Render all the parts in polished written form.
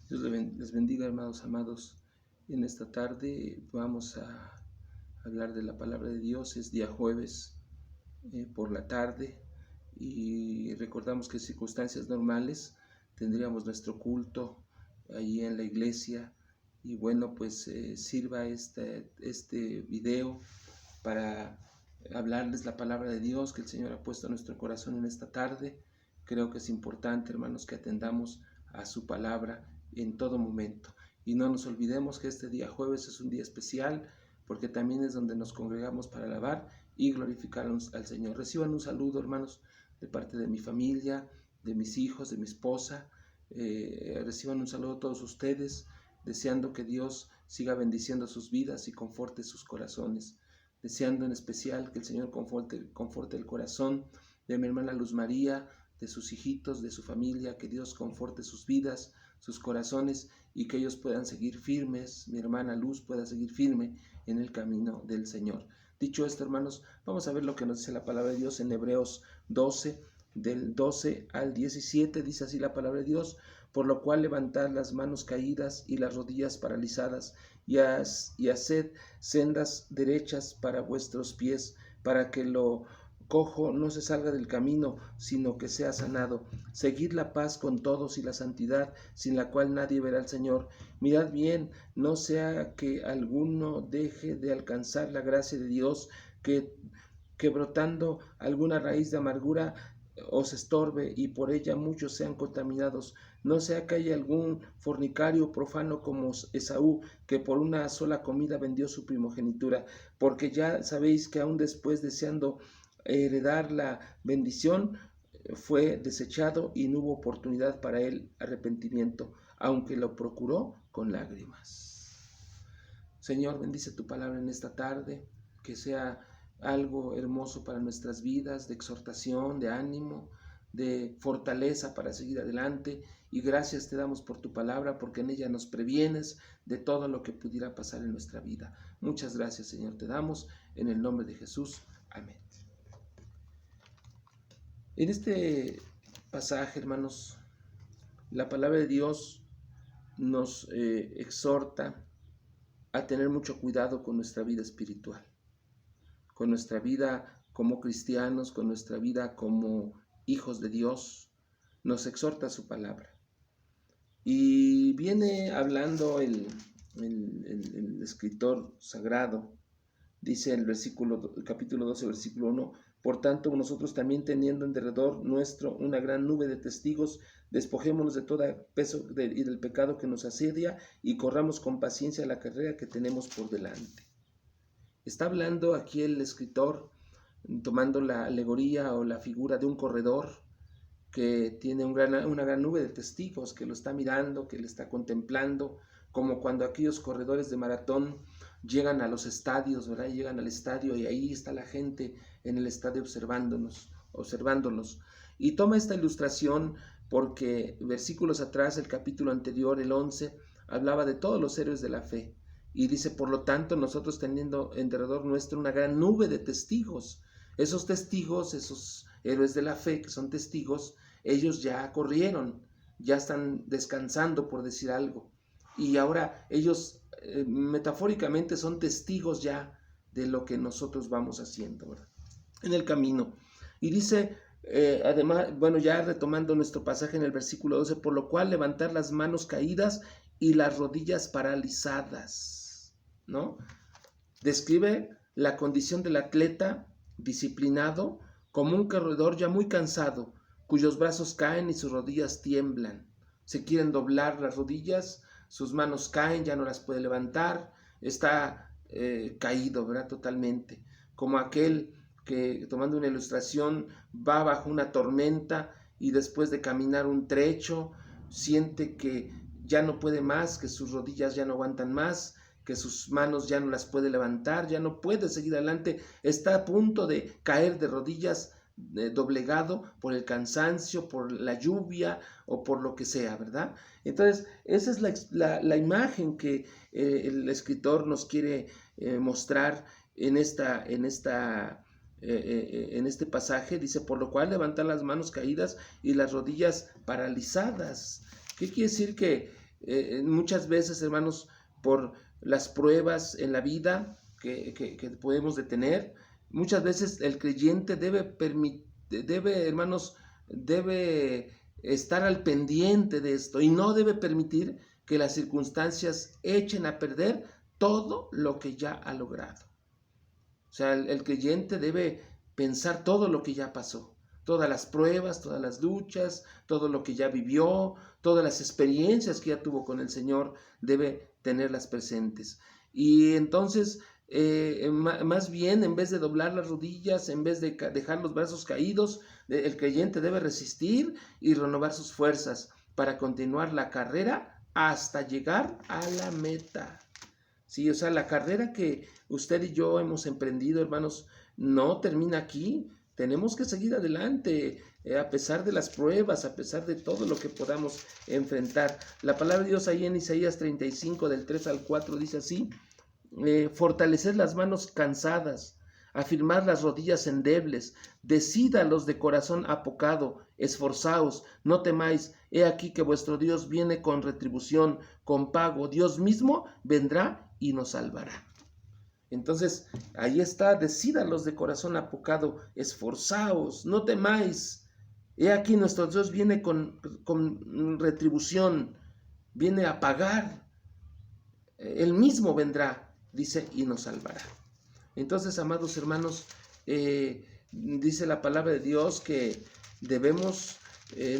Dios les bendiga, hermanos amados. En esta tarde vamos a hablar de la palabra de Dios. Es día jueves por la tarde y recordamos que en circunstancias normales tendríamos nuestro culto allí en la iglesia. Y bueno, pues sirva este video para hablarles la palabra de Dios que el Señor ha puesto en nuestro corazón en esta tarde. Creo que es importante, hermanos, que atendamos a su palabra en todo momento. Y no nos olvidemos que este día jueves es un día especial, porque también es donde nos congregamos para alabar y glorificar al Señor. Reciban un saludo, hermanos, de parte de mi familia, de mis hijos, de mi esposa. Reciban un saludo a todos ustedes, deseando que Dios siga bendiciendo sus vidas y conforte sus corazones. Deseando en especial que el Señor conforte el corazón de mi hermana Luz María, de sus hijitos, de su familia, que Dios conforte sus vidas, sus corazones y que ellos puedan seguir firmes, mi hermana Luz pueda seguir firme en el camino del Señor. Dicho esto, hermanos, vamos a ver lo que nos dice la palabra de Dios en Hebreos 12, del 12 al 17, dice así la palabra de Dios: por lo cual levantad las manos caídas y las rodillas paralizadas, y haced sendas derechas para vuestros pies, para que lo cojo no se salga del camino, sino que sea sanado. Seguid la paz con todos y la santidad, sin la cual nadie verá al Señor. Mirad bien, no sea que alguno deje de alcanzar la gracia de Dios, que brotando alguna raíz de amargura os estorbe y por ella muchos sean contaminados. No sea que haya algún fornicario profano como Esaú, que por una sola comida vendió su primogenitura, porque ya sabéis que aún después, deseando heredar la bendición, fue desechado y no hubo oportunidad para él arrepentimiento, aunque lo procuró con lágrimas. Señor, bendice tu palabra en esta tarde, que sea algo hermoso para nuestras vidas, de exhortación, de ánimo, de fortaleza para seguir adelante. Y gracias te damos por tu palabra, porque en ella nos previenes de todo lo que pudiera pasar en nuestra vida. Muchas gracias, Señor, te damos en el nombre de Jesús. Amén. En este pasaje, hermanos, la palabra de Dios nos exhorta a tener mucho cuidado con nuestra vida espiritual, con nuestra vida como cristianos, con nuestra vida como hijos de Dios. Nos exhorta su palabra. Y viene hablando el escritor sagrado, dice el capítulo 12, versículo 1, por tanto nosotros también, teniendo en derredor nuestro una gran nube de testigos, despojémonos de todo peso y del pecado que nos asedia y corramos con paciencia la carrera que tenemos por delante. Está hablando aquí el escritor, tomando la alegoría o la figura de un corredor que tiene una gran nube de testigos que lo está mirando, que le está contemplando, como cuando aquellos corredores de maratón llegan a los estadios, ¿verdad? Llegan al estadio y ahí está la gente en el estadio observándolos. Y toma esta ilustración porque versículos atrás, el capítulo anterior, el 11, hablaba de todos los héroes de la fe. Y dice, por lo tanto, nosotros teniendo en derredor nuestro una gran nube de testigos. Esos testigos, esos héroes de la fe que son testigos, ellos ya corrieron, ya están descansando, por decir algo. Y ahora ellos metafóricamente son testigos ya de lo que nosotros vamos haciendo, ¿verdad? En el camino. Y dice, además, bueno, ya retomando nuestro pasaje en el versículo 12, por lo cual levantar las manos caídas y las rodillas paralizadas, ¿no? Describe la condición del atleta disciplinado como un corredor ya muy cansado, cuyos brazos caen y sus rodillas tiemblan. Se quieren doblar las rodillas, sus manos caen, ya no las puede levantar, está caído, ¿verdad? Totalmente. Como aquel que, tomando una ilustración, va bajo una tormenta y después de caminar un trecho, siente que ya no puede más, que sus rodillas ya no aguantan más, que sus manos ya no las puede levantar, ya no puede seguir adelante, está a punto de caer de rodillas, doblegado por el cansancio, por la lluvia o por lo que sea, ¿verdad? Entonces, esa es la imagen que el escritor nos quiere mostrar en este pasaje. Dice, por lo cual levantar las manos caídas y las rodillas paralizadas. ¿Qué quiere decir? Que Muchas veces, hermanos, por las pruebas en la vida que podemos tener, muchas veces el creyente hermanos, debe estar al pendiente de esto y no debe permitir que las circunstancias echen a perder todo lo que ya ha logrado. O sea, el creyente debe pensar todo lo que ya pasó, todas las pruebas, todas las luchas, todo lo que ya vivió, todas las experiencias que ya tuvo con el Señor, debe tenerlas presentes. Y entonces, más bien, en vez de doblar las rodillas, en vez de dejar los brazos caídos, el creyente debe resistir y renovar sus fuerzas para continuar la carrera hasta llegar a la meta. Sí, o sea, la carrera que usted y yo hemos emprendido, hermanos, no termina aquí. Tenemos que seguir adelante, a pesar de las pruebas, a pesar de todo lo que podamos enfrentar. La palabra de Dios ahí en Isaías 35, del 3 al 4, dice así: fortaleced las manos cansadas, afirmad las rodillas endebles, decid a los de corazón apocado, esforzaos, no temáis, he aquí que vuestro Dios viene con retribución, con pago, Dios mismo vendrá y nos salvará. Entonces, ahí está, decid a los de corazón apocado, esforzaos, no temáis, he aquí nuestro Dios viene con retribución, viene a pagar, él mismo vendrá, dice, y nos salvará. Entonces, amados hermanos, dice la palabra de Dios que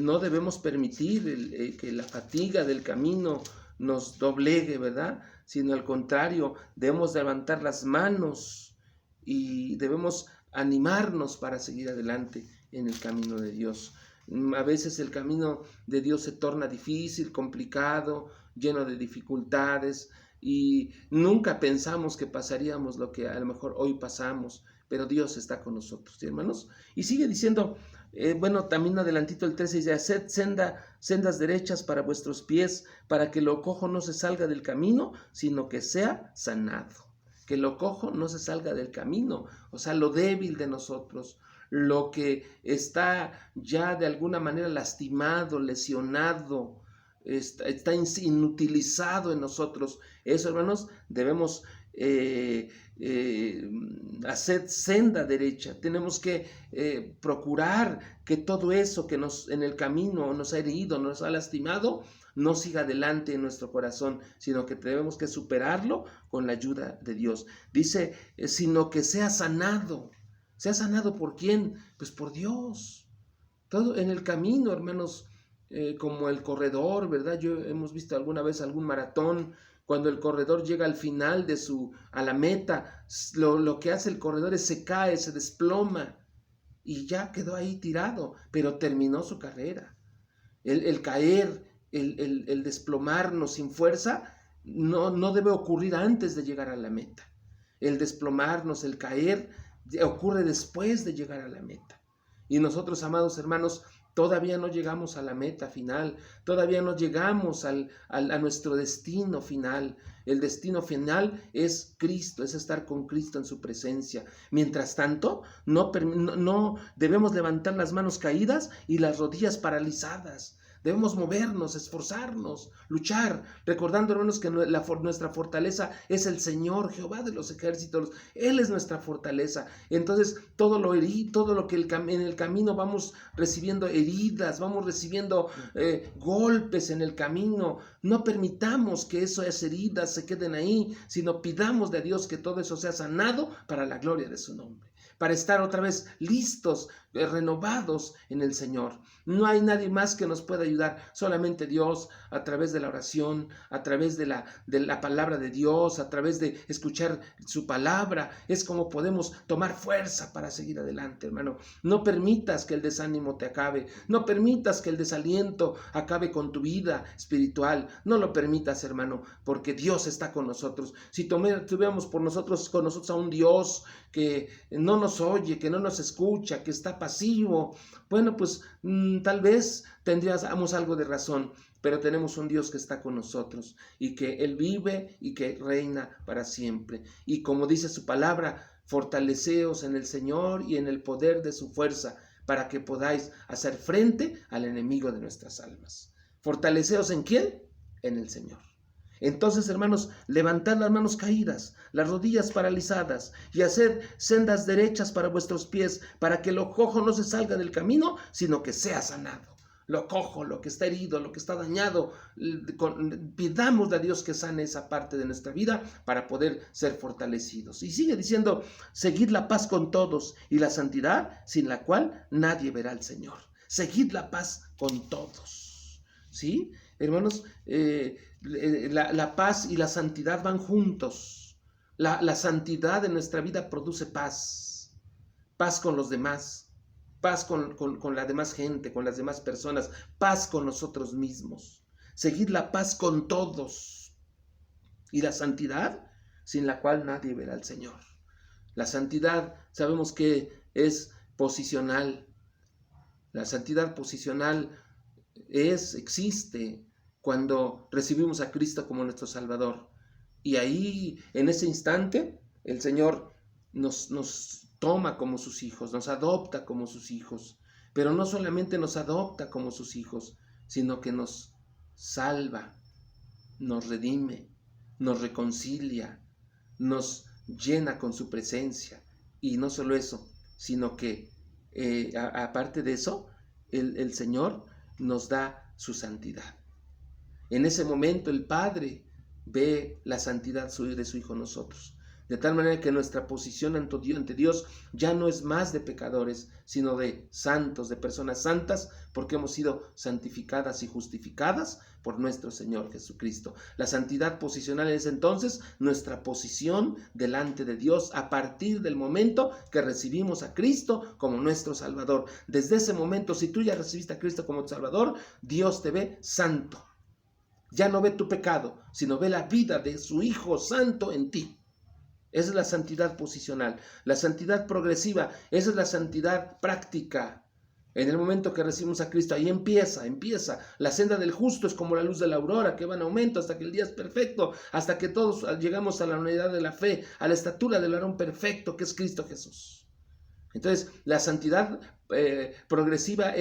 no debemos permitir que la fatiga del camino nos doblegue, ¿verdad? Sino al contrario, debemos levantar las manos y debemos animarnos para seguir adelante en el camino de Dios. A veces el camino de Dios se torna difícil, complicado, lleno de dificultades, y nunca pensamos que pasaríamos lo que a lo mejor hoy pasamos, pero Dios está con nosotros, ¿sí, hermanos? Y sigue diciendo, también adelantito el 13 dice: haced sendas derechas para vuestros pies, para que lo cojo no se salga del camino, sino que sea sanado. Que lo cojo no se salga del camino, o sea, lo débil de nosotros, lo que está ya de alguna manera lastimado, lesionado, está inutilizado en nosotros. Eso, hermanos, debemos hacer senda derecha. Tenemos que procurar que todo eso que en el camino nos ha herido, nos ha lastimado, no siga adelante en nuestro corazón, sino que tenemos que superarlo con la ayuda de Dios. Dice, sino que sea sanado. ¿Sea sanado por quién? Pues por Dios. Todo en el camino, hermanos, como el corredor, ¿verdad? Hemos visto alguna vez algún maratón, cuando el corredor llega al final a la meta, lo que hace el corredor es se cae, se desploma y ya quedó ahí tirado, pero terminó su carrera. El caer, el desplomarnos sin fuerza, no debe ocurrir antes de llegar a la meta. El desplomarnos, el caer, ocurre después de llegar a la meta. Y nosotros, amados hermanos, todavía no llegamos a la meta final, todavía no llegamos a nuestro destino final. El destino final es Cristo, es estar con Cristo en su presencia. Mientras tanto, no debemos levantar las manos caídas y las rodillas paralizadas. Debemos movernos, esforzarnos, luchar, recordando, hermanos, que nuestra fortaleza es el Señor, Jehová de los ejércitos. Él es nuestra fortaleza. Entonces, todo lo que en el camino vamos recibiendo heridas, vamos recibiendo golpes en el camino. No permitamos que esas heridas se queden ahí, sino pidamos de Dios que todo eso sea sanado para la gloria de su nombre, para estar otra vez listos, renovados en el Señor. No hay nadie más que nos pueda ayudar, solamente Dios, a través de la oración, a través de la palabra de Dios, a través de escuchar su palabra, es como podemos tomar fuerza para seguir adelante, hermano. No permitas que el desánimo te acabe, no permitas que el desaliento acabe con tu vida espiritual, no lo permitas, hermano, porque Dios está con nosotros. Si tuviéramos con nosotros a un Dios que no nos oye, que no nos escucha, que está pasivo, bueno, pues tal vez tendríamos algo de razón, pero tenemos un Dios que está con nosotros y que Él vive y que reina para siempre. Y como dice su palabra, fortaleceos en el Señor y en el poder de su fuerza, para que podáis hacer frente al enemigo de nuestras almas. ¿Fortaleceos en quién? en el Señor. Entonces, hermanos, levantad las manos caídas, las rodillas paralizadas, y haced sendas derechas para vuestros pies, para que lo cojo no se salga del camino, sino que sea sanado. Lo cojo, lo que está herido, lo que está dañado, pidámosle a Dios que sane esa parte de nuestra vida para poder ser fortalecidos. Y sigue diciendo, seguid la paz con todos y la santidad, sin la cual nadie verá al Señor. Seguid la paz con todos. ¿Sí? Hermanos, la paz y la santidad van juntos. La santidad de nuestra vida produce paz. Paz con los demás. Paz con la demás gente, con las demás personas. Paz con nosotros mismos. Seguid la paz con todos. Y la santidad, sin la cual nadie verá al Señor. La santidad sabemos que es posicional. La santidad posicional existe cuando recibimos a Cristo como nuestro Salvador. Y ahí, en ese instante, el Señor nos toma como sus hijos, nos adopta como sus hijos. Pero no solamente nos adopta como sus hijos, sino que nos salva, nos redime, nos reconcilia, nos llena con su presencia. Y no solo eso, sino que aparte de eso, el Señor nos da su santidad. En ese momento el Padre ve la santidad de su Hijo en nosotros. De tal manera que nuestra posición ante Dios ya no es más de pecadores, sino de santos, de personas santas, porque hemos sido santificadas y justificadas por nuestro Señor Jesucristo. La santidad posicional es entonces nuestra posición delante de Dios a partir del momento que recibimos a Cristo como nuestro Salvador. Desde ese momento, si tú ya recibiste a Cristo como tu Salvador, Dios te ve santo. Ya no ve tu pecado, sino ve la vida de su Hijo Santo en ti. Esa es la santidad posicional. La santidad progresiva, esa es la santidad práctica. En el momento que recibimos a Cristo, ahí empieza. La senda del justo es como la luz de la aurora, que va en aumento hasta que el día es perfecto, hasta que todos llegamos a la unidad de la fe, a la estatura del varón perfecto, que es Cristo Jesús. Entonces, la santidad progresiva,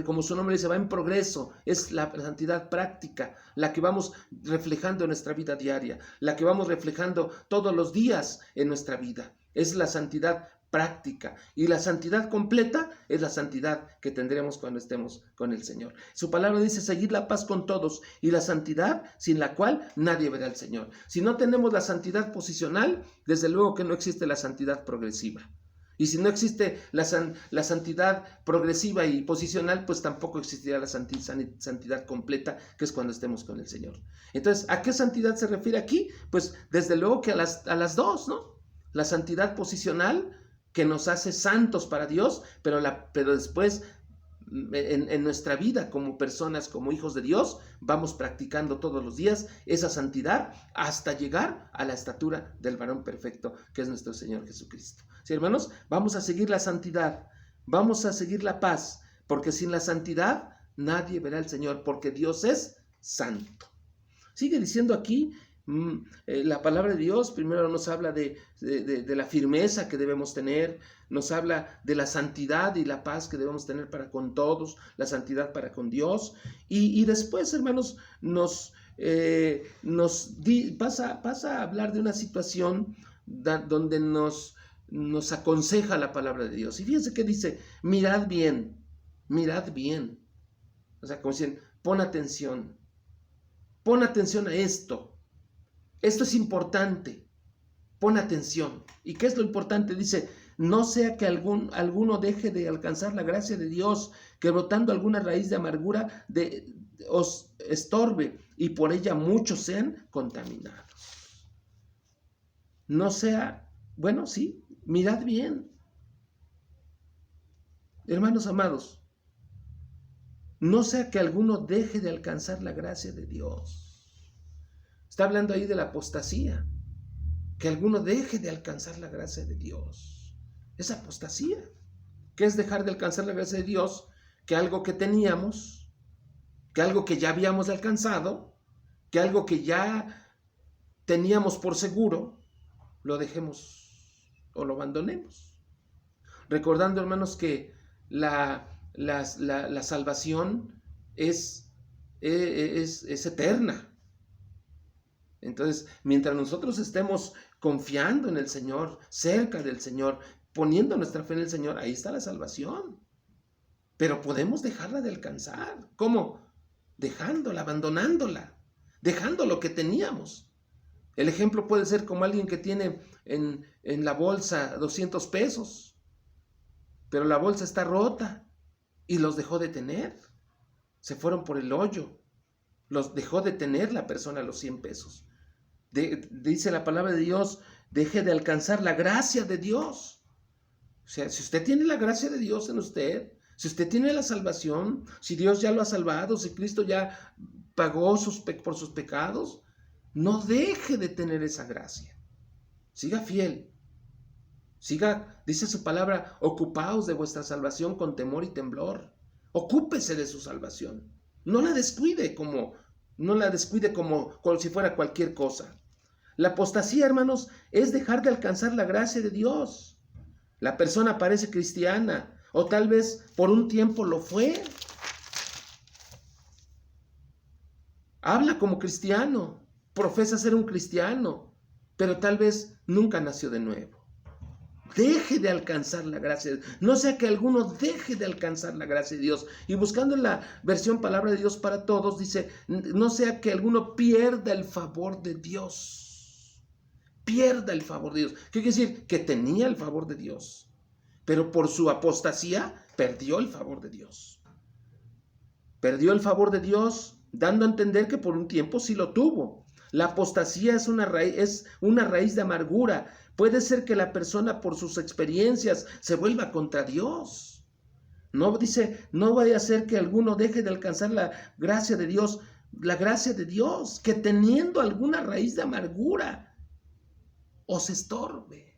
como su nombre dice, va en progreso. Es la santidad práctica, la que vamos reflejando en nuestra vida diaria, la que vamos reflejando todos los días en nuestra vida. Es la santidad práctica. Y la santidad completa es la santidad que tendremos cuando estemos con el Señor. Su palabra dice, seguid la paz con todos y la santidad sin la cual nadie verá al Señor. Si no tenemos la santidad posicional, desde luego que no existe la santidad progresiva. Y si no existe la santidad progresiva y posicional, pues tampoco existirá la santidad completa, que es cuando estemos con el Señor. Entonces, ¿a qué santidad se refiere aquí? Pues desde luego que a las dos, ¿no? La santidad posicional, que nos hace santos para Dios, pero después en nuestra vida como personas, como hijos de Dios, vamos practicando todos los días esa santidad hasta llegar a la estatura del varón perfecto, que es nuestro Señor Jesucristo. Sí, hermanos, vamos a seguir la santidad, vamos a seguir la paz, porque sin la santidad nadie verá al Señor, porque Dios es santo. Sigue diciendo aquí la palabra de Dios. Primero nos habla de la firmeza que debemos tener, nos habla de la santidad y la paz que debemos tener para con todos, la santidad para con Dios, y después, hermanos, pasa a hablar de una situación donde nos aconseja la palabra de Dios. Y fíjense que dice, mirad bien. O sea, como dicen, pon atención a esto. Esto es importante. Pon atención. ¿Y qué es lo importante? Dice, no sea que alguno deje de alcanzar la gracia de Dios, que brotando alguna raíz de amargura os estorbe y por ella muchos sean contaminados. No sea, bueno, sí, mirad bien. Hermanos amados, no sea que alguno deje de alcanzar la gracia de Dios. Está hablando ahí de la apostasía, que alguno deje de alcanzar la gracia de Dios. Es apostasía. ¿Qué es dejar de alcanzar la gracia de Dios? Que algo que teníamos, que algo que ya habíamos alcanzado, que algo que ya teníamos por seguro, lo dejemos o lo abandonemos. Recordando, hermanos, que la salvación es eterna. Entonces, mientras nosotros estemos confiando en el Señor, cerca del Señor, poniendo nuestra fe en el Señor, ahí está la salvación. Pero podemos dejarla de alcanzar. ¿Cómo? Dejándola, abandonándola, dejando lo que teníamos. El ejemplo puede ser como alguien que tiene en la bolsa 200 pesos, pero la bolsa está rota y los dejó de tener. Se fueron por el hoyo. Los dejó de tener la persona los 100 pesos. Dice la palabra de Dios, deje de alcanzar la gracia de Dios. O sea, si usted tiene la gracia de Dios en usted, si usted tiene la salvación, si Dios ya lo ha salvado, si Cristo ya pagó por sus pecados, no deje de tener esa gracia. Siga fiel. Siga, dice su palabra, ocupaos de vuestra salvación con temor y temblor. Ocúpese de su salvación. No la descuide como si fuera cualquier cosa. La apostasía, hermanos, es dejar de alcanzar la gracia de Dios. La persona parece cristiana, o tal vez por un tiempo lo fue. Habla como cristiano, profesa ser un cristiano, pero tal vez nunca nació de nuevo. Deje de alcanzar la gracia de Dios. No sea que alguno deje de alcanzar la gracia de Dios. Y buscando en la versión Palabra de Dios para Todos, dice, no sea que alguno pierda el favor de Dios. Pierda el favor de Dios. ¿Qué quiere decir? Que tenía el favor de Dios, pero por su apostasía perdió el favor de Dios. Perdió el favor de Dios, dando a entender que por un tiempo sí lo tuvo. La apostasía es una raíz de amargura. Puede ser que la persona por sus experiencias se vuelva contra Dios. No dice, no vaya a ser que alguno deje de alcanzar la gracia de Dios, que teniendo alguna raíz de amargura os estorbe,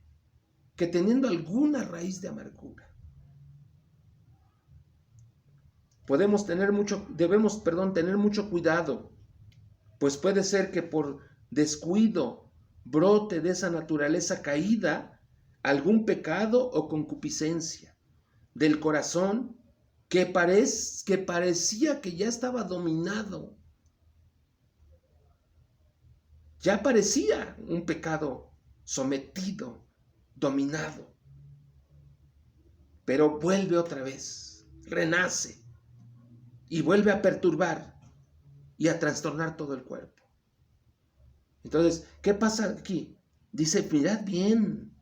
que teniendo alguna raíz de amargura. Debemos tener mucho cuidado, pues puede ser que por descuido brote de esa naturaleza caída algún pecado o concupiscencia del corazón que parecía que ya estaba dominado. Ya parecía un pecado sometido, dominado. Pero vuelve otra vez, renace y vuelve a perturbar y a trastornar todo el cuerpo. Entonces, ¿qué pasa aquí? Dice, mirad bien.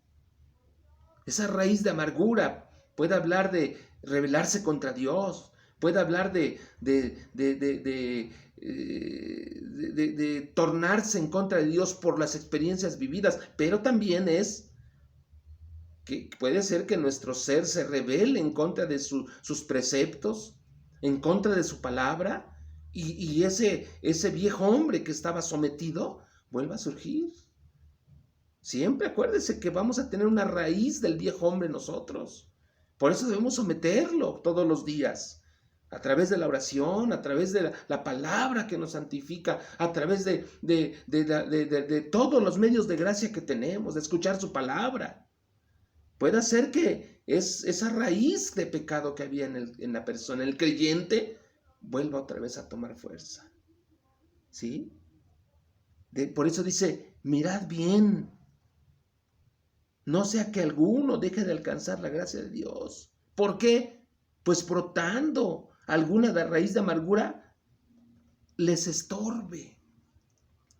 Esa raíz de amargura puede hablar de rebelarse contra Dios, puede hablar de tornarse en contra de Dios por las experiencias vividas, pero también es que puede ser que nuestro ser se rebele en contra de sus preceptos, en contra de su palabra, y ese viejo hombre que estaba sometido vuelva a surgir. Siempre acuérdese que vamos a tener una raíz del viejo hombre nosotros. Por eso debemos someterlo todos los días, a través de la oración, a través de la palabra que nos santifica, a través de todos los medios de gracia que tenemos, de escuchar su palabra. Puede ser que esa raíz de pecado que había en la persona, el creyente, vuelva otra vez a tomar fuerza. ¿Sí? Por eso dice, mirad bien, no sea que alguno deje de alcanzar la gracia de Dios. ¿Por qué? Pues brotando alguna raíz de amargura les estorbe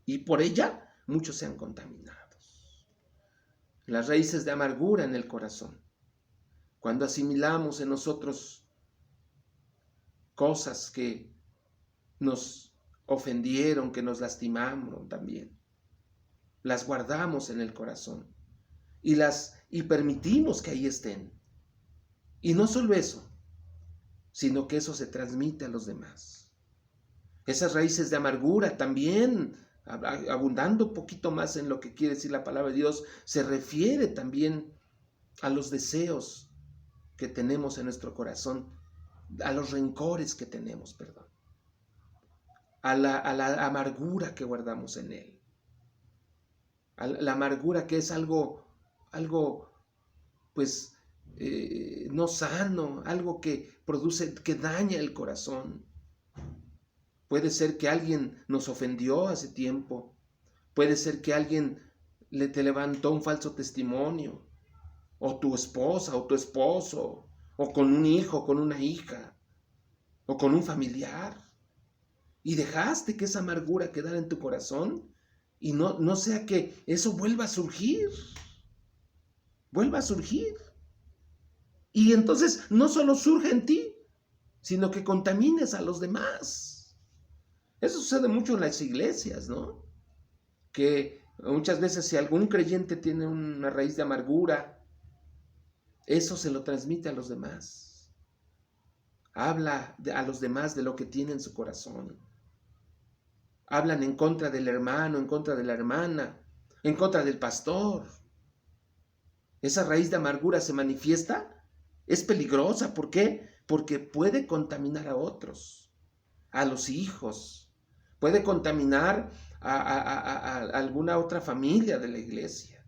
y por ella muchos sean contaminados. Las raíces de amargura en el corazón. Cuando asimilamos en nosotros cosas que nos ofendieron, que nos lastimaron también, las guardamos en el corazón y permitimos que ahí estén. Y no solo eso, sino que eso se transmite a los demás. Esas raíces de amargura también, abundando un poquito más en lo que quiere decir la palabra de Dios, se refiere también a los deseos que tenemos en nuestro corazón, a los rencores que tenemos, a la amargura que guardamos en él, a la amargura que es algo pues no sano, algo que produce, que daña el corazón. Puede ser que alguien nos ofendió hace tiempo, Puede ser que alguien te levantó un falso testimonio, o tu esposa, o tu esposo, o con un hijo, con una hija, o con un familiar, y dejaste que esa amargura quedara en tu corazón, y no sea que eso vuelva a surgir, y entonces no solo surge en ti, sino que contamines a los demás. Eso sucede mucho en las iglesias, ¿no? Que muchas veces si algún creyente tiene una raíz de amargura, eso se lo transmite a los demás. Habla a los demás de lo que tiene en su corazón. Hablan en contra del hermano, en contra de la hermana, en contra del pastor. Esa raíz de amargura se manifiesta, es peligrosa. ¿Por qué? Porque puede contaminar a otros, a los hijos, puede contaminar a alguna otra familia de la iglesia.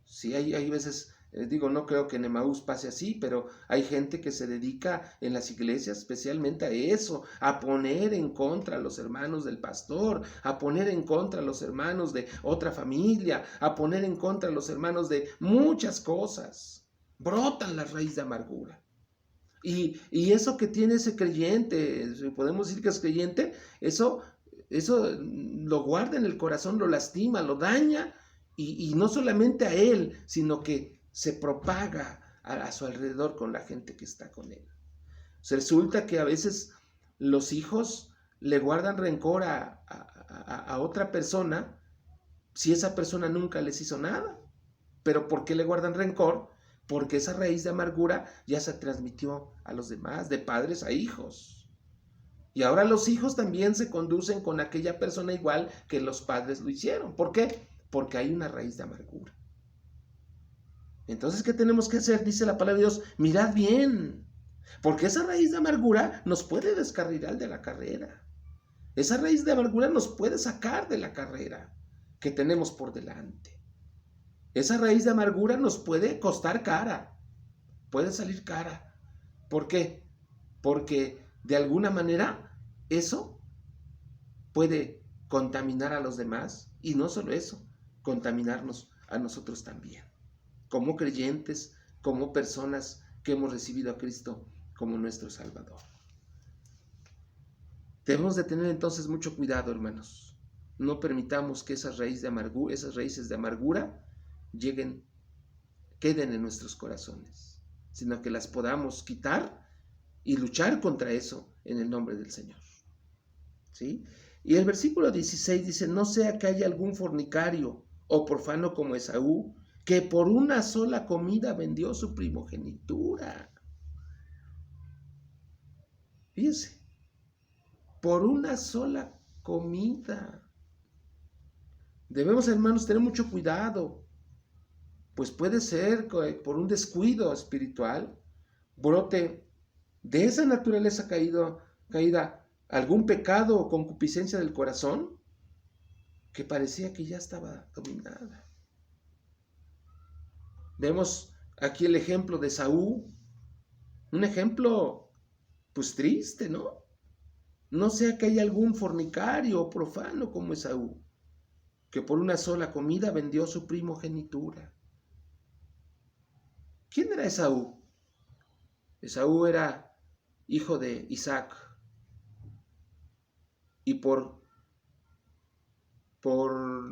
Sí, hay veces, no creo que en Emaús pase así, pero hay gente que se dedica en las iglesias especialmente a eso, a poner en contra a los hermanos del pastor, a poner en contra a los hermanos de otra familia, a poner en contra a los hermanos de muchas cosas. Brotan la raíz de amargura. Y eso que tiene ese creyente, podemos decir que es creyente, eso lo guarda en el corazón, lo lastima, lo daña, y no solamente a él, sino que se propaga a su alrededor con la gente que está con él. Resulta que a veces los hijos le guardan rencor a otra persona si esa persona nunca les hizo nada. ¿Pero por qué le guardan rencor? Porque esa raíz de amargura ya se transmitió a los demás, de padres a hijos. Y ahora los hijos también se conducen con aquella persona igual que los padres lo hicieron. ¿Por qué? Porque hay una raíz de amargura. Entonces, ¿qué tenemos que hacer? Dice la palabra de Dios, mirad bien, porque esa raíz de amargura nos puede descarrilar de la carrera. Esa raíz de amargura nos puede sacar de la carrera que tenemos por delante. Esa raíz de amargura nos puede costar cara, puede salir cara. ¿Por qué? Porque de alguna manera eso puede contaminar a los demás, y no solo eso, contaminarnos a nosotros también, como creyentes, como personas que hemos recibido a Cristo como nuestro Salvador. Debemos de tener entonces mucho cuidado, hermanos. No permitamos que esas raíces de amargura queden en nuestros corazones, sino que las podamos quitar y luchar contra eso en el nombre del Señor. ¿Sí? Y el versículo 16 dice, no sea que haya algún fornicario o profano como Esaú, que por una sola comida vendió su primogenitura. Fíjense, por una sola comida. Debemos, hermanos, tener mucho cuidado, pues puede ser por un descuido espiritual brote de esa naturaleza caída algún pecado o concupiscencia del corazón que parecía que ya estaba dominada. Vemos aquí el ejemplo de Esaú, un ejemplo pues triste, ¿no? No sea que haya algún fornicario o profano como Esaú, que por una sola comida vendió su primogenitura. ¿Quién era Esaú? Esaú era hijo de Isaac, y por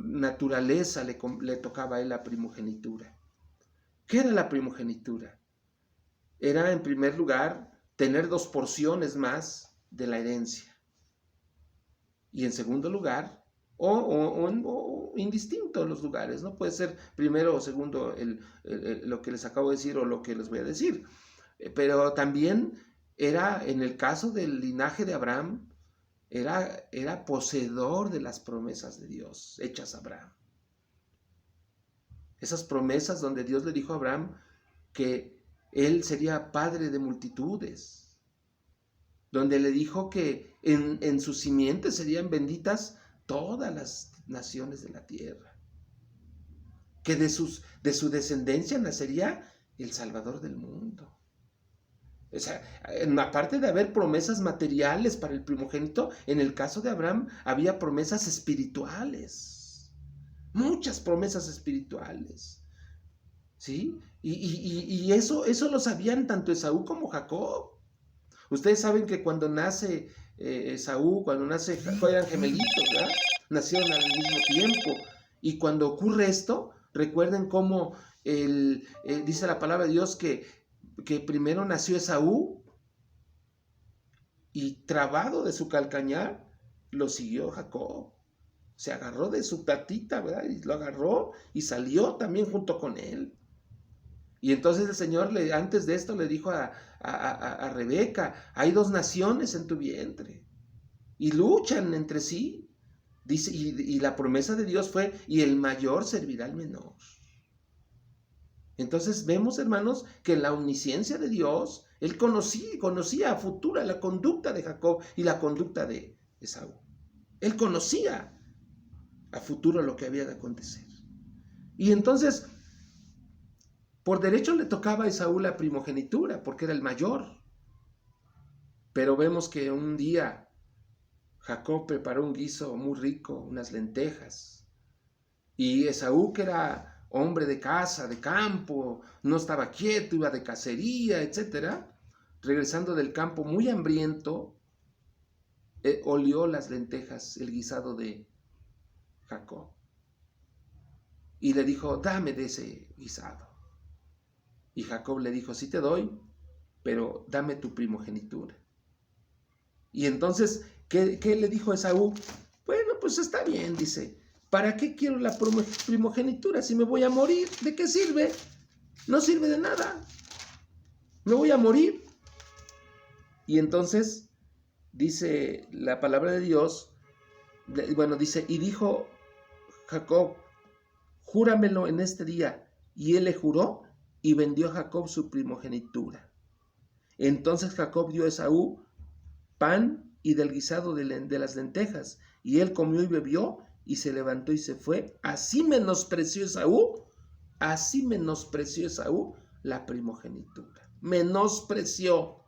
naturaleza le tocaba a él la primogenitura. ¿Qué era la primogenitura? Era, en primer lugar, tener 2 porciones más de la herencia. Y en segundo lugar, o indistinto en los lugares, ¿no? Puede ser primero o segundo lo que les acabo de decir o lo que les voy a decir. Pero también era, en el caso del linaje de Abraham, era poseedor de las promesas de Dios hechas a Abraham. Esas promesas donde Dios le dijo a Abraham que él sería padre de multitudes, donde le dijo que en su simiente serían benditas todas las naciones de la tierra, que de su descendencia nacería el Salvador del mundo. O sea, aparte de haber promesas materiales para el primogénito, en el caso de Abraham había promesas espirituales. muchas promesas espirituales, ¿sí? Y eso lo sabían tanto Esaú como Jacob. Ustedes saben que cuando nace Esaú, cuando nace Jacob, eran gemelitos, ¿verdad? Nacieron al mismo tiempo. Y cuando ocurre esto, recuerden cómo dice la palabra de Dios que primero nació Esaú y trabado de su calcañar, lo siguió Jacob. Se agarró de su patita, ¿verdad? Y lo agarró y salió también junto con él. Y entonces el Señor antes de esto le dijo a Rebeca, hay 2 naciones en tu vientre y luchan entre sí. Dice, y la promesa de Dios fue, y el mayor servirá al menor. Entonces vemos, hermanos, que en la omnisciencia de Dios, Él conocía a futuro la conducta de Jacob y la conducta de Esaú. Él conocía a futuro lo que había de acontecer. Y entonces, por derecho le tocaba a Esaú la primogenitura, porque era el mayor. Pero vemos que un día Jacob preparó un guiso muy rico, unas lentejas. Y Esaú, que era hombre de casa, de campo, no estaba quieto, iba de cacería, etc. Regresando del campo muy hambriento, olió las lentejas, el guisado de Jacob. Y le dijo, dame de ese guisado. Y Jacob le dijo, sí te doy, pero dame tu primogenitura. Y entonces, ¿qué le dijo Esaú? Bueno, pues está bien, dice, ¿para qué quiero la primogenitura si me voy a morir? ¿De qué sirve? No sirve de nada. Me voy a morir. Y entonces, dice la palabra de Dios, bueno, dice, y dijo Jacob, júramelo en este día. Y él le juró y vendió a Jacob su primogenitura. Entonces Jacob dio a Esaú pan y del guisado de las lentejas, y él comió y bebió, y se levantó y se fue. Así menospreció Esaú la primogenitura. Menospreció.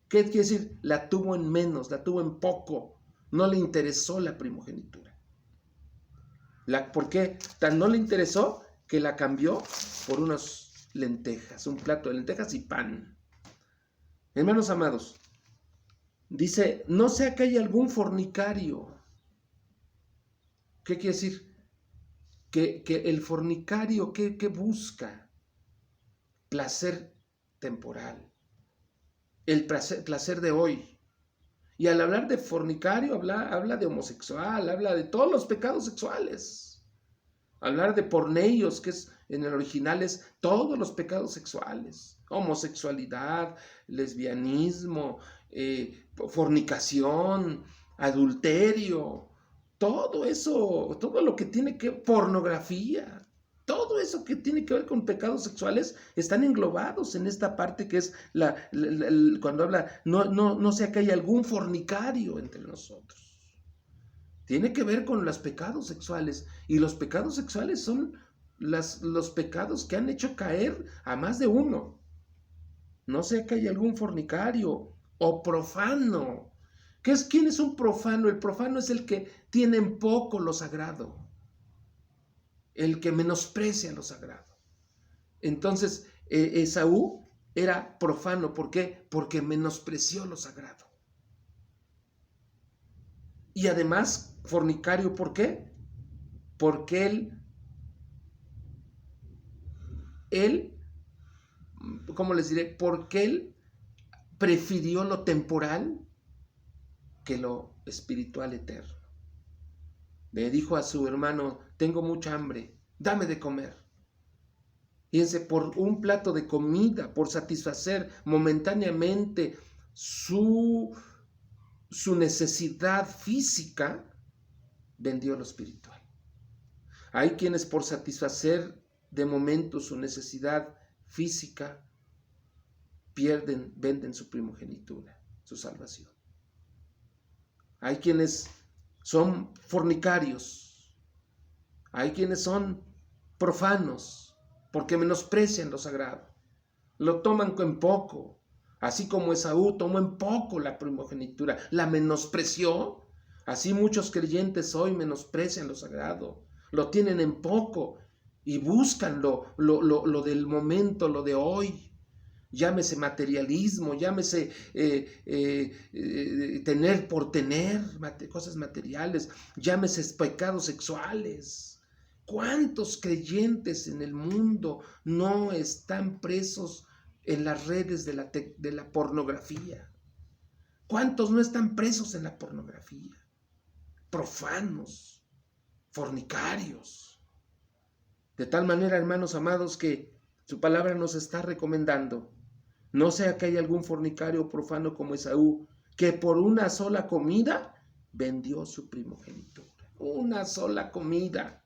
¿Qué quiere decir? La tuvo en menos, la tuvo en poco. No le interesó la primogenitura. ¿Por qué? Tan no le interesó que la cambió por unas lentejas, un plato de lentejas y pan. Hermanos amados, dice, no sea que haya algún fornicario. ¿Qué quiere decir? Que el fornicario, ¿qué busca? Placer temporal. El placer de hoy. Y al hablar de fornicario, habla de homosexual, habla de todos los pecados sexuales. Hablar de porneios, que es en el original es todos los pecados sexuales. Homosexualidad, lesbianismo, fornicación, adulterio, todo eso, todo lo que tiene que pornografía, todo eso que tiene que ver con pecados sexuales están englobados en esta parte que es cuando habla, no sea que haya algún fornicario entre nosotros. Tiene que ver con los pecados sexuales, y los pecados sexuales son los pecados que han hecho caer a más de uno. No sea que haya algún fornicario o profano. ¿Quién es un profano? El profano es el que tiene en poco lo sagrado, el que menosprecia lo sagrado. Entonces, Esaú era profano. ¿Por qué? Porque menospreció lo sagrado. Y además, fornicario, ¿por qué? Porque él, ¿cómo les diré? Porque él prefirió lo temporal que lo espiritual eterno. Le dijo a su hermano, tengo mucha hambre, dame de comer. Fíjense, por un plato de comida, por satisfacer momentáneamente su necesidad física, vendió lo espiritual. Hay quienes por satisfacer de momento su necesidad física, venden su primogenitura, su salvación. Hay quienes son fornicarios, hay quienes son profanos, porque menosprecian lo sagrado, lo toman en poco, así como Esaú tomó en poco la primogenitura, la menospreció. Así muchos creyentes hoy menosprecian lo sagrado, lo tienen en poco y buscan lo del momento, lo de hoy. Llámese materialismo, llámese tener por tener, cosas materiales, llámese pecados sexuales. ¿Cuántos creyentes en el mundo no están presos en las redes de la pornografía? ¿Cuántos no están presos en la pornografía? Profanos, fornicarios. De tal manera, hermanos amados, que su palabra nos está recomendando: no sea que haya algún fornicario profano como Esaú, que por una sola comida vendió su primogenitura. Una sola comida.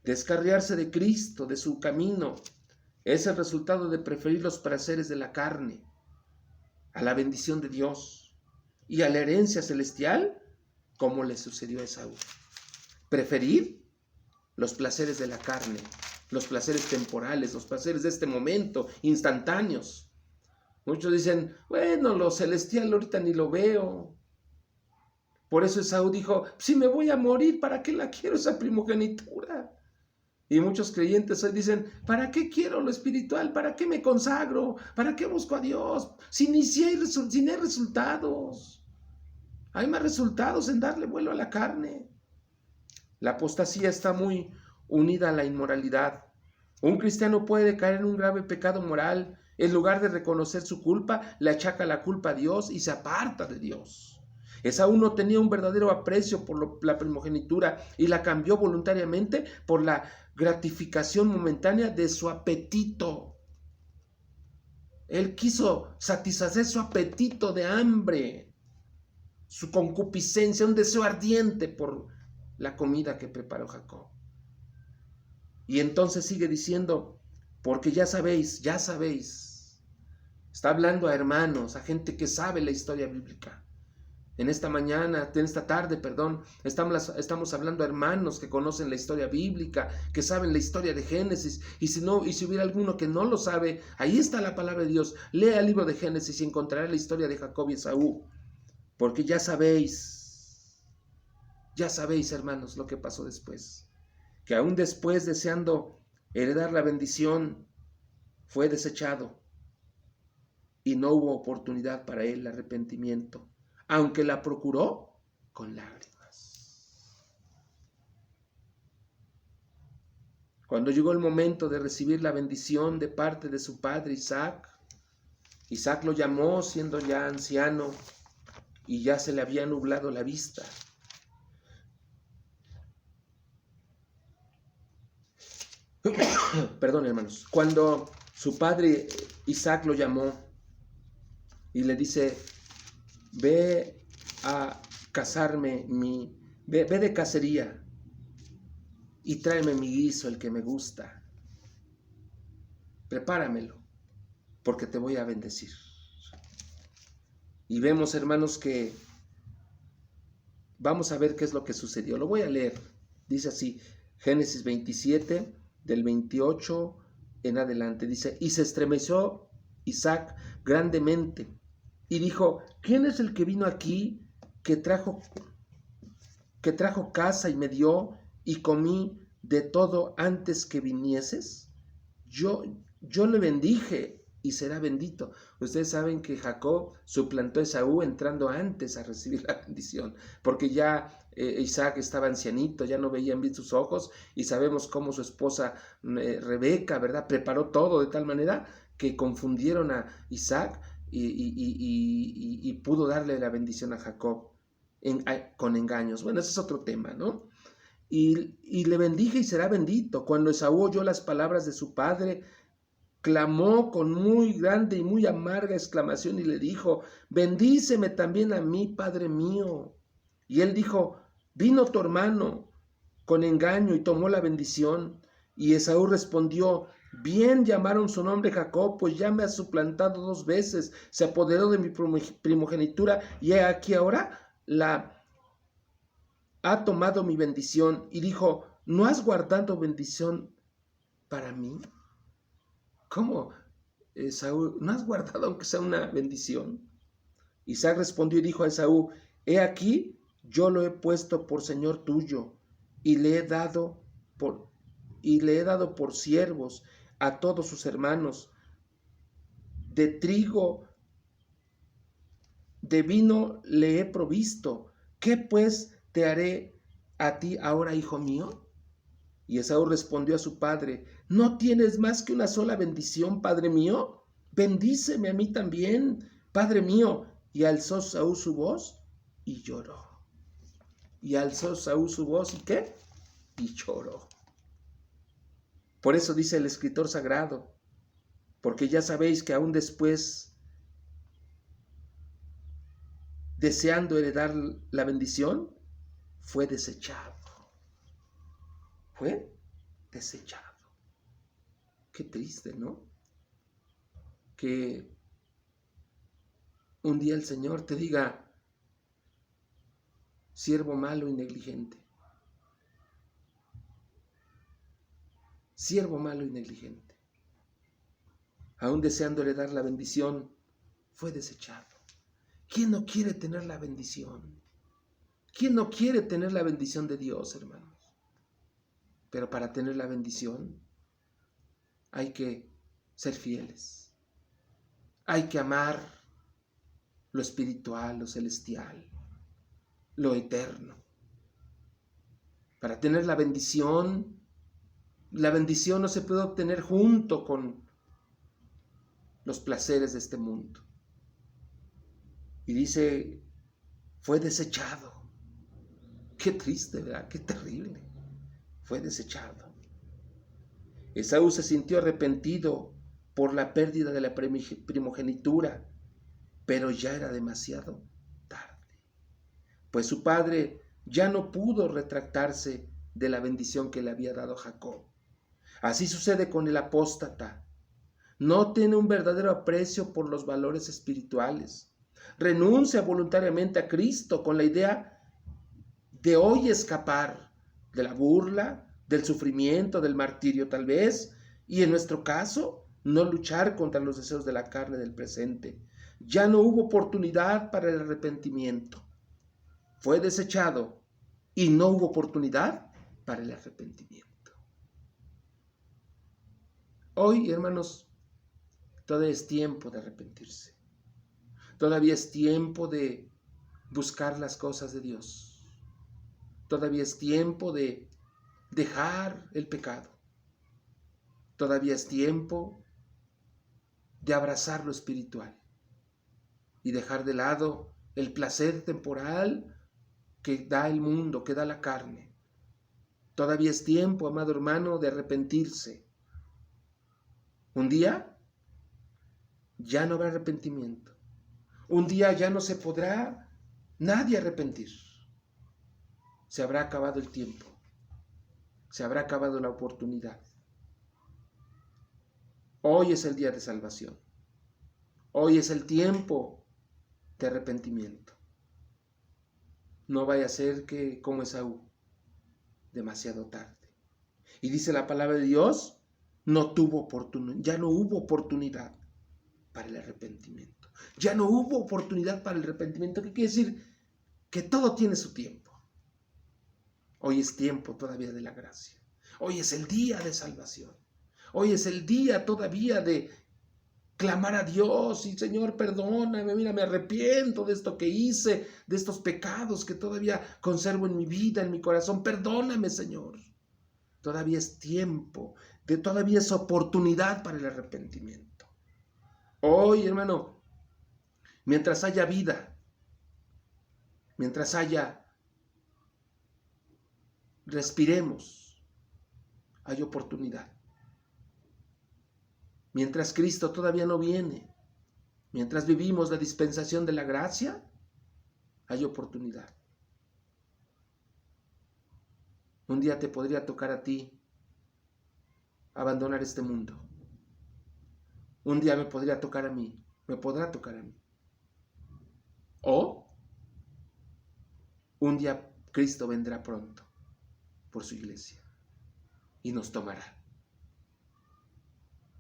Descarriarse de Cristo, de su camino, es el resultado de preferir los placeres de la carne a la bendición de Dios y a la herencia celestial, como le sucedió a Esaú. Preferir los placeres de la carne, los placeres temporales, los placeres de este momento, instantáneos. Muchos dicen, bueno, lo celestial ahorita ni lo veo. Por eso Esaú dijo, si me voy a morir, ¿para qué la quiero esa primogenitura? Y muchos creyentes hoy dicen, ¿para qué quiero lo espiritual? ¿Para qué me consagro? ¿Para qué busco a Dios? Si ni hay resultados. Hay más resultados en darle vuelo a la carne. La apostasía está muy unida a la inmoralidad. Un cristiano puede caer en un grave pecado moral. En lugar de reconocer su culpa, le achaca la culpa a Dios y se aparta de Dios. Esaú no tenía un verdadero aprecio por la primogenitura y la cambió voluntariamente por la gratificación momentánea de su apetito. Él quiso satisfacer su apetito de hambre, su concupiscencia, un deseo ardiente por la comida que preparó Jacob. Y entonces sigue diciendo, porque ya sabéis, está hablando a hermanos, a gente que sabe la historia bíblica. En esta tarde, estamos hablando a hermanos que conocen la historia bíblica, que saben la historia de Génesis, y si hubiera alguno que no lo sabe, ahí está la palabra de Dios. Lea el libro de Génesis y encontrará la historia de Jacob y Esaú, porque ya sabéis, hermanos, lo que pasó después, que aún después, deseando heredar la bendición, fue desechado, y no hubo oportunidad para él de arrepentimiento, aunque la procuró con lágrimas. Cuando llegó el momento de recibir la bendición de parte de su padre Isaac lo llamó siendo ya anciano y ya se le había nublado la vista. Perdón, hermanos. Cuando su padre Isaac lo llamó y le dice, ve a cazarme, ve de cacería y tráeme mi guiso, el que me gusta. Prepáramelo, porque te voy a bendecir. Y vemos, hermanos, que vamos a ver qué es lo que sucedió. Lo voy a leer. Dice así, Génesis 27, del 28 en adelante. Dice, y se estremeció Isaac grandemente y dijo, ¿quién es el que vino aquí, que trajo caza y me dio y comí de todo antes que vinieses? Yo le bendije y será bendito. Ustedes saben que Jacob suplantó a Esaú entrando antes a recibir la bendición, porque ya Isaac estaba ancianito, ya no veían bien sus ojos, y sabemos cómo su esposa Rebeca, ¿verdad?, preparó todo de tal manera que confundieron a Isaac y pudo darle la bendición a Jacob con engaños. Bueno, ese es otro tema, ¿no? Y le bendije y será bendito. Cuando Esaú oyó las palabras de su padre, clamó con muy grande y muy amarga exclamación y le dijo, bendíceme también a mí, padre mío. Y él dijo, vino tu hermano con engaño y tomó la bendición. Y Esaú respondió, bien llamaron su nombre Jacob, pues ya me ha suplantado 2 veces, se apoderó de mi primogenitura y he aquí ahora ha tomado mi bendición. Y dijo, ¿no has guardado bendición para mí? ¿Cómo, Esaú? ¿No has guardado aunque sea una bendición? Isaac respondió y dijo a Esaú, he aquí, yo lo he puesto por señor tuyo, y le he dado por siervos a todos sus hermanos. De trigo, de vino le he provisto. ¿Qué pues te haré a ti ahora, hijo mío? Y Esaú respondió a su padre: ¿No tienes más que una sola bendición, padre mío? Bendíceme a mí también, padre mío. Y alzó Esaú su voz y lloró. Y alzó Esaú su voz, ¿y qué? Y lloró. Por eso dice el escritor sagrado, porque ya sabéis que aún después, deseando heredar la bendición, fue desechado. Fue desechado. Qué triste, ¿no? Que un día el Señor te diga: siervo malo y negligente. Siervo malo y negligente. Aún deseando heredar la bendición, fue desechado. ¿Quién no quiere tener la bendición? ¿Quién no quiere tener la bendición de Dios, hermanos? Pero para tener la bendición hay que ser fieles. Hay que amar lo espiritual, lo celestial, lo eterno. Para tener la bendición no se puede obtener junto con los placeres de este mundo. Y dice, fue desechado. Qué triste, ¿verdad? Qué terrible. Fue desechado. Esaú se sintió arrepentido por la pérdida de la primogenitura, pero ya era demasiado tarde, pues su padre ya no pudo retractarse de la bendición que le había dado Jacob. Así sucede con el apóstata. No tiene un verdadero aprecio por los valores espirituales. Renuncia voluntariamente a Cristo con la idea de hoy escapar de la burla, del sufrimiento, del martirio tal vez, y en nuestro caso, no luchar contra los deseos de la carne del presente. Ya no hubo oportunidad para el arrepentimiento. Fue desechado y no hubo oportunidad para el arrepentimiento. Hoy, hermanos, todavía es tiempo de arrepentirse. Todavía es tiempo de buscar las cosas de Dios. Todavía es tiempo de dejar el pecado. Todavía es tiempo de abrazar lo espiritual y dejar de lado el placer temporal que da el mundo, que da la carne. Todavía es tiempo, amado hermano, de arrepentirse. Un día ya no habrá arrepentimiento. Un día ya no se podrá nadie arrepentir. Se habrá acabado el tiempo. Se habrá acabado la oportunidad. Hoy es el día de salvación. Hoy es el tiempo de arrepentimiento. No vaya a ser que, como Esaú, demasiado tarde. Y dice la palabra de Dios, ya no hubo oportunidad para el arrepentimiento. Ya no hubo oportunidad para el arrepentimiento. ¿Qué quiere decir? Que todo tiene su tiempo. Hoy es tiempo todavía de la gracia. Hoy es el día de salvación. Hoy es el día todavía de clamar a Dios y Señor, perdóname, mira, me arrepiento de esto que hice, de estos pecados que todavía conservo en mi vida, en mi corazón. Perdóname, Señor. Todavía es tiempo, todavía es oportunidad para el arrepentimiento. Hoy, hermano, mientras haya vida, mientras respiremos, hay oportunidad. Mientras Cristo todavía no viene, mientras vivimos la dispensación de la gracia, hay oportunidad. Un día te podría tocar a ti abandonar este mundo. Un día me podrá tocar a mí. O un día Cristo vendrá pronto por su iglesia y nos tomará.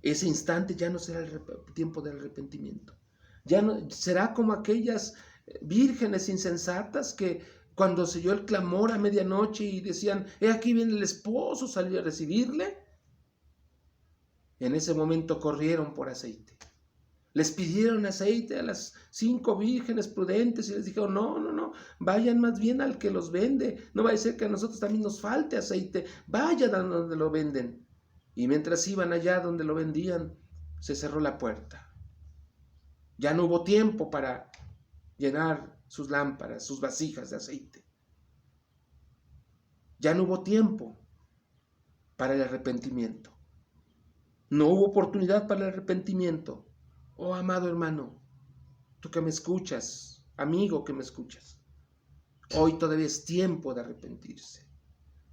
Ese instante ya no será el tiempo del arrepentimiento. Ya no será como aquellas vírgenes insensatas que Cuando se oyó el clamor a medianoche y decían, aquí viene el esposo, salió a recibirle. En ese momento corrieron por aceite. Les pidieron aceite a las 5 vírgenes prudentes y les dijeron, no, vayan más bien al que los vende. No vaya a ser que a nosotros también nos falte aceite. Vayan a donde lo venden. Y mientras iban allá donde lo vendían, se cerró la puerta. Ya no hubo tiempo para llenar sus lámparas, sus vasijas de aceite. Ya no hubo tiempo para el arrepentimiento. No hubo oportunidad para el arrepentimiento. Oh, amado hermano, tú que me escuchas, amigo que me escuchas, hoy todavía es tiempo de arrepentirse,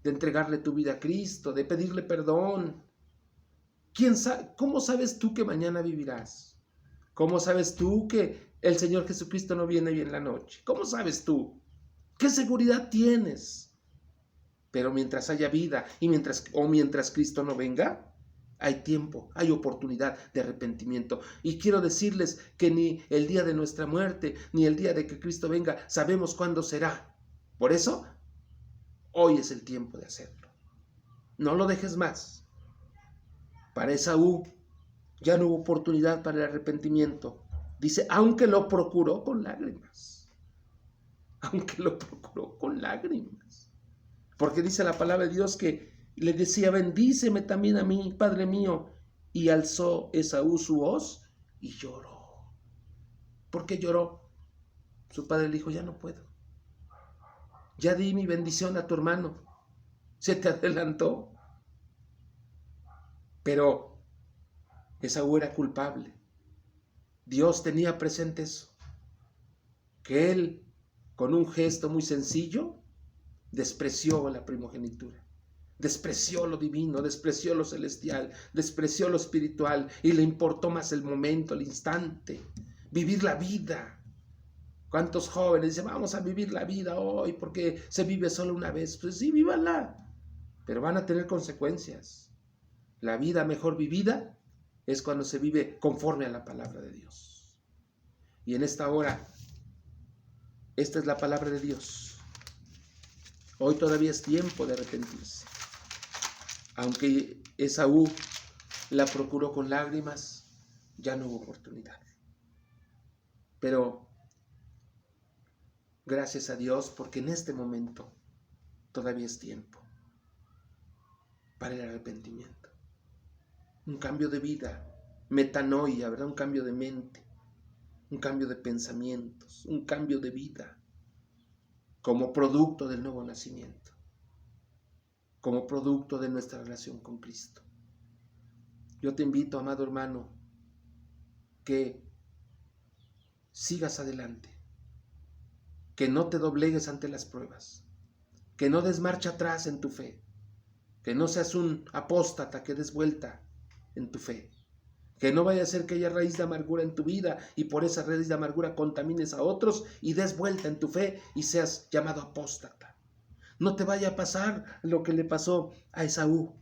de entregarle tu vida a Cristo, de pedirle perdón. ¿Quién sabe? ¿Cómo sabes tú que mañana vivirás? ¿Cómo sabes tú que el Señor Jesucristo no viene hoy en la noche? ¿Cómo sabes tú? ¿Qué seguridad tienes? Pero mientras haya vida y mientras Cristo no venga, hay tiempo, hay oportunidad de arrepentimiento. Y quiero decirles que ni el día de nuestra muerte, ni el día de que Cristo venga, sabemos cuándo será. Por eso, hoy es el tiempo de hacerlo. No lo dejes más. Para Esaú ya no hubo oportunidad para el arrepentimiento. Dice, aunque lo procuró con lágrimas. Aunque lo procuró con lágrimas. Porque dice la palabra de Dios que le decía, bendíceme también a mí, Padre mío. Y alzó Esaú su hoz y lloró. ¿Por qué lloró? Su padre le dijo, ya no puedo. Ya di mi bendición a tu hermano. Se te adelantó. Pero Esaú era culpable. Dios tenía presente eso. Que él, con un gesto muy sencillo, despreció la primogenitura. Despreció lo divino, despreció lo celestial, despreció lo espiritual y le importó más el momento, el instante, vivir la vida. ¿Cuántos jóvenes dicen, vamos a vivir la vida hoy porque se vive solo una vez? Pues sí, vívanla, pero van a tener consecuencias. La vida mejor vivida es cuando se vive conforme a la palabra de Dios. Y en esta hora, esta es la palabra de Dios. Hoy todavía es tiempo de arrepentirse. Aunque Esaú la procuró con lágrimas, ya no hubo oportunidad. Pero gracias a Dios, porque en este momento todavía es tiempo para el arrepentimiento. Un cambio de vida, metanoia, ¿verdad? Un cambio de mente, un cambio de pensamientos, un cambio de vida como producto del nuevo nacimiento, como producto de nuestra relación con Cristo. Yo te invito, amado hermano, que sigas adelante, que no te doblegues ante las pruebas, que no des marcha atrás en tu fe, que no seas un apóstata que des vuelta en tu fe, que no vaya a ser que haya raíz de amargura en tu vida y por esa raíz de amargura contamines a otros y des vuelta en tu fe y seas llamado apóstata. No te vaya a pasar lo que le pasó a Esaú,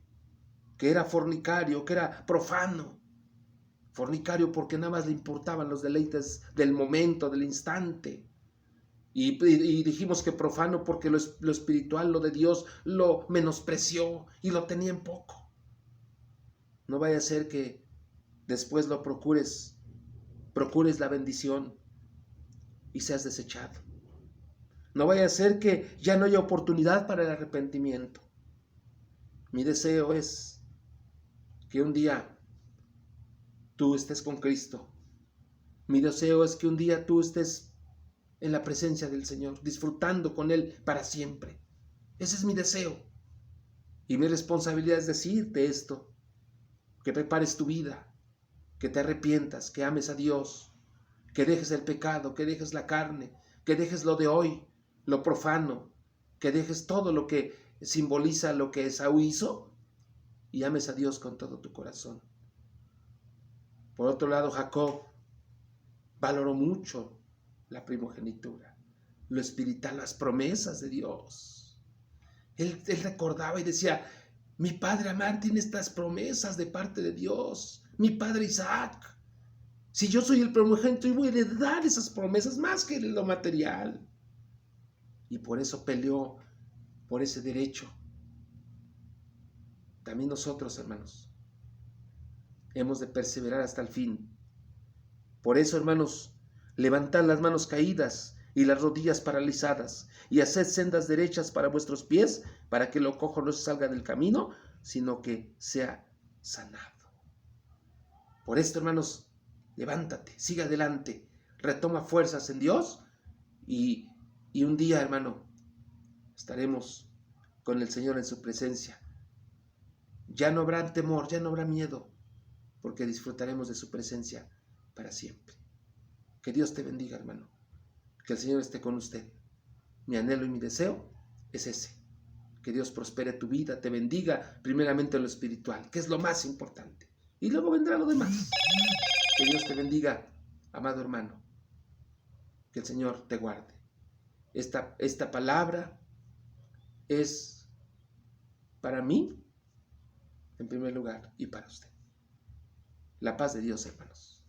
que era fornicario, que era profano. Fornicario porque nada más le importaban los deleites del momento, del instante. Y dijimos que profano porque lo espiritual, lo de Dios, lo menospreció y lo tenía en poco. No vaya a ser que después lo procures la bendición y seas desechado. No vaya a ser que ya no haya oportunidad para el arrepentimiento. Mi deseo es que un día tú estés con Cristo. Mi deseo es que un día tú estés en la presencia del Señor, disfrutando con Él para siempre. Ese es mi deseo. Y mi responsabilidad es decirte esto, que prepares tu vida, que te arrepientas, que ames a Dios, que dejes el pecado, que dejes la carne, que dejes lo de hoy, lo profano, que dejes todo lo que simboliza lo que Esaú hizo y ames a Dios con todo tu corazón. Por otro lado, Jacob valoró mucho la primogenitura, lo espiritual, las promesas de Dios. Él recordaba y decía, mi padre Amán tiene estas promesas de parte de Dios, mi padre Isaac. Si yo soy el primogénito, yo voy a heredar esas promesas más que lo material. y por eso peleó por ese derecho. También nosotros, hermanos, hemos de perseverar hasta el fin. Por eso, hermanos, levantad las manos caídas y las rodillas paralizadas, y haced sendas derechas para vuestros pies, para que lo cojo no se salga del camino, sino que sea sanado. Por esto, hermanos, levántate, sigue adelante, retoma fuerzas en Dios, y un día, hermano, estaremos con el Señor en su presencia. Ya no habrá temor, ya no habrá miedo, porque disfrutaremos de su presencia para siempre. Que Dios te bendiga, hermano. Que el Señor esté con usted. Mi anhelo y mi deseo es ese. Que Dios prospere tu vida, te bendiga primeramente en lo espiritual, que es lo más importante. Y luego vendrá lo demás. Que Dios te bendiga, amado hermano. Que el Señor te guarde. Esta palabra es para mí, en primer lugar, y para usted. La paz de Dios, hermanos.